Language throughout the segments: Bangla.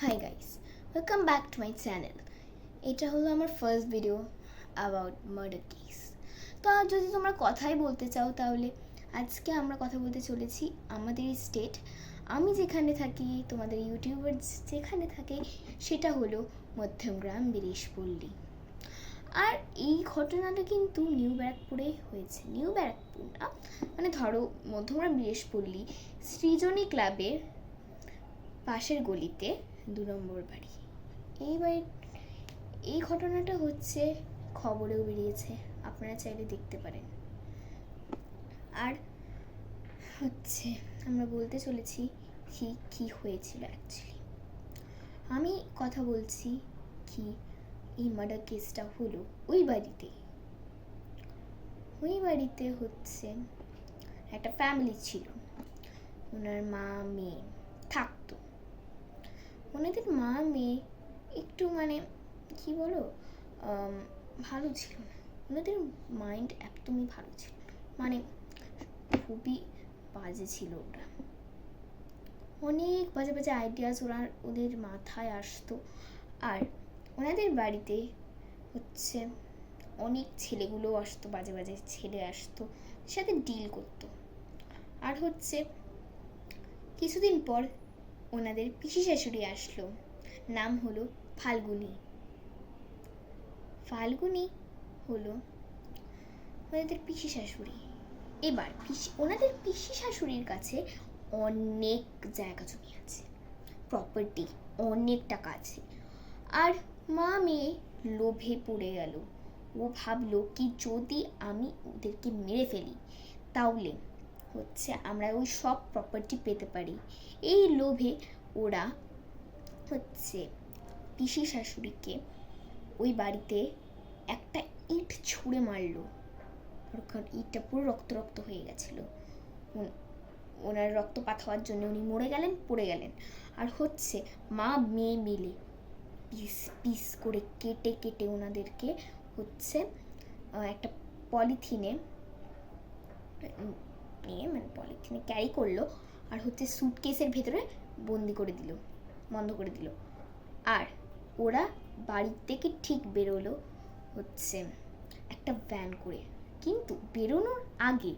Hi guys, welcome back to my channel. এটা হলো আমার first video about murder case. তো আর যদি তোমরা কথাই বলতে চাও তাহলে আজকে আমরা কথা বলতে চলেছি আমাদের স্টেট, আমি যেখানে থাকি, তোমাদের ইউটিউবার যেখানে থাকে, সেটা হলো মধ্যমগ্রাম বিরেশপল্লী। আর এই ঘটনাটা কিন্তু নিউ ব্যারাকপুরে হয়েছে। নিউ ব্যারাকপুর না, মানে ধরো মধ্যমগ্রাম বিরেশপল্লী সৃজনী ক্লাবের পাশের গলিতে 2 নম্বর বাড়ি। এই ঘটনাটা হচ্ছে খবরেও বেরিয়েছে, আপনারা চাইলে দেখতে পারেন। আর হচ্ছে আমরা বলতে চলেছি কি হয়েছিল অ্যাকচুয়ালি। আমি কথা বলছি কি এই মার্ডার কেসটা হলো ওই বাড়িতে হচ্ছে একটা ফ্যামিলি ছিল, ওনার মা মেয়ে থাকতো। ওনাদের মা মেয়ে একটু মানে কি বলো ভালো ছিল না, ওনাদের মাইন্ড একদমই ভালো ছিল, মানে খুবই বাজে ছিল। ওরা অনেক বাজে বাজে আইডিয়াস ওদের মাথায় আসতো। আর ওনাদের বাড়িতে হচ্ছে অনেক ছেলেগুলো আসতো, বাজে বাজে ছেলে আসতো, সাথে ডিল করতো। আর হচ্ছে কিছুদিন পর ওনাদের পিসি শাশুড়ি আসলো, নাম হলো ফাল্গুনি হলো ওনাদের পিসি শাশুড়ি। এবার ওনাদের পিসি শাশুড়ির কাছে অনেক জায়গা জমি আছে, প্রপার্টি, অনেক টাকা আছে। আর মা মেয়ে লোভে পড়ে গেল। ও ভাবলো কি যদি আমি ওদেরকে মেরে ফেলি তাহলে হচ্ছে আমরা ওই সব প্রপার্টি পেতে পারি। এই লোভে ওরা হচ্ছে পিসি শাশুড়িকে ওই বাড়িতে একটা ইট ছুঁড়ে মারলো। ইটটা পুরো রক্ত হয়ে গেছিল। ওনার রক্তপাত হওয়ার জন্য উনি পড়ে গেলেন। আর হচ্ছে মা মেয়ে মিলে পিস করে কেটে ওনাদেরকে হচ্ছে একটা পলিথিনে ক্যারি করলো। আর হচ্ছে সুটকেসের ভেতরে বন্ধ করে দিল। আর ওরা বাড়ি থেকে ঠিক বেরোলো হচ্ছে একটা ভ্যান করে। কিন্তু বেরোনোর আগে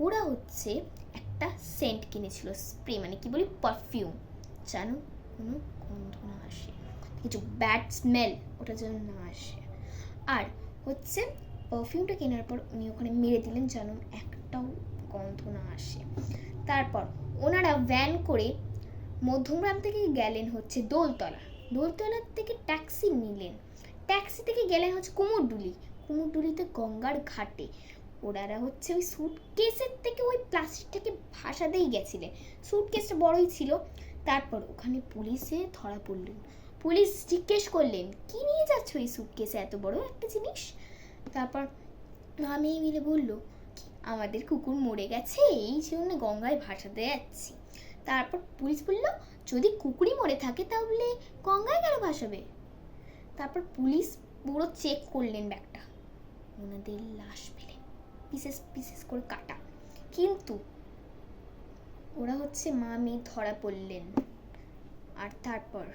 ওরা হচ্ছে একটা সেন্ট কিনেছিল, স্প্রে, মানে কি বলি, পারফিউম, যেন কোনো গন্ধ না আসে, কিছু ব্যাড স্মেল ওটা যেন না আসে। আর হচ্ছে পারফিউমটা কেনার পর উনি ওখানে মেরে দিলেন যেন একটাও গন্ধ না আসে। তারপর ওনারা ভ্যান করে মধ্যমগ্রাম থেকে গেলেন হচ্ছে দোলতলার থেকে ট্যাক্সি নিলেন। ট্যাক্সি থেকে গেলেন হচ্ছে কুমোরটুলিতে গঙ্গার ঘাটে। ওনারা হচ্ছে ওই সুটকেসের থেকে ওই প্লাস্টিকটাকে ভাসাতেই গেছিলেন, সুটকেসটা বড়ই ছিল। তারপর ওখানে পুলিশে ধরা পড়লেন। পুলিশ জিজ্ঞেস করলেন কি নিয়ে যাচ্ছ এই সুটকেসে এত বড় একটা জিনিস। তারপর আমি মিলে বললো আমাদের কুকুর মরে গেছে, এই জন্য গঙ্গায় ভাসাতে যাচ্ছি। তারপর পুলিশ বলল যদি কুকুরই মরে থাকে তাহলে গঙ্গায় কেন ভাসাবে। তারপর পুলিশ পুরো চেক করলেন ব্যাগটা, ওনাদের লাশ পেলেন পিসেস করে কাটা। কিন্তু ওরা হচ্ছে মা মেয়ে ধরা পড়লেন। আর তারপর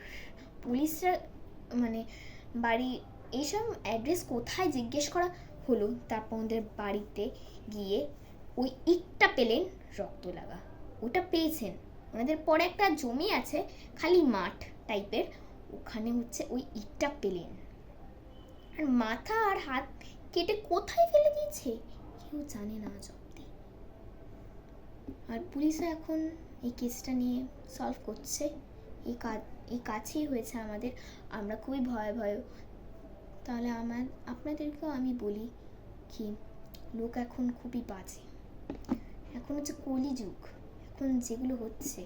পুলিশরা মানে বাড়ি এইসব অ্যাড্রেস কোথায় জিজ্ঞেস করা হলো। তারপর ওদের বাড়িতে গিয়ে ওই ইটটা পেলেন রক্ত লাগা, ওটা পেয়েছেন। ওনাদের পরে একটা জমি আছে খালি মাঠ টাইপের, ওখানে হচ্ছে ওই ইটটা পেলেন। আর মাথা আর হাত কেটে কোথায় ফেলে দিয়েছে কেউ জানে না আজ অব্দি। আর পুলিশরা এখন এই কেসটা নিয়ে সলভ করছে। এই কাছেই হয়েছে আমাদের, আমরা খুবই ভয়। তাহলে আপনাদেরকেও আমি বলি কি লোক এখন খুবই বাজে, এখন হচ্ছে কলিযুগ। এখন যেগুলো হচ্ছে,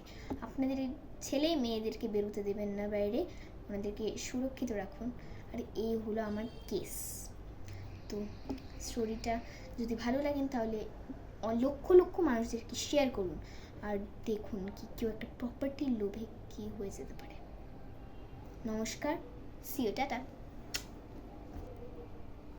আপনাদের ছেলে মেয়েদেরকে বেরোতে দেবেন না বাইরে, ওনাদেরকে সুরক্ষিত রাখুন। আর এই হলো আমার কেস। তো স্টোরিটা যদি ভালো লাগেন তাহলে লক্ষ মানুষদেরকে শেয়ার করুন। আর দেখুন কি কেউ একটা প্রপার্টির লোভে কি হয়ে যেতে পারে। নমস্কার, সি ইউ, টাটা।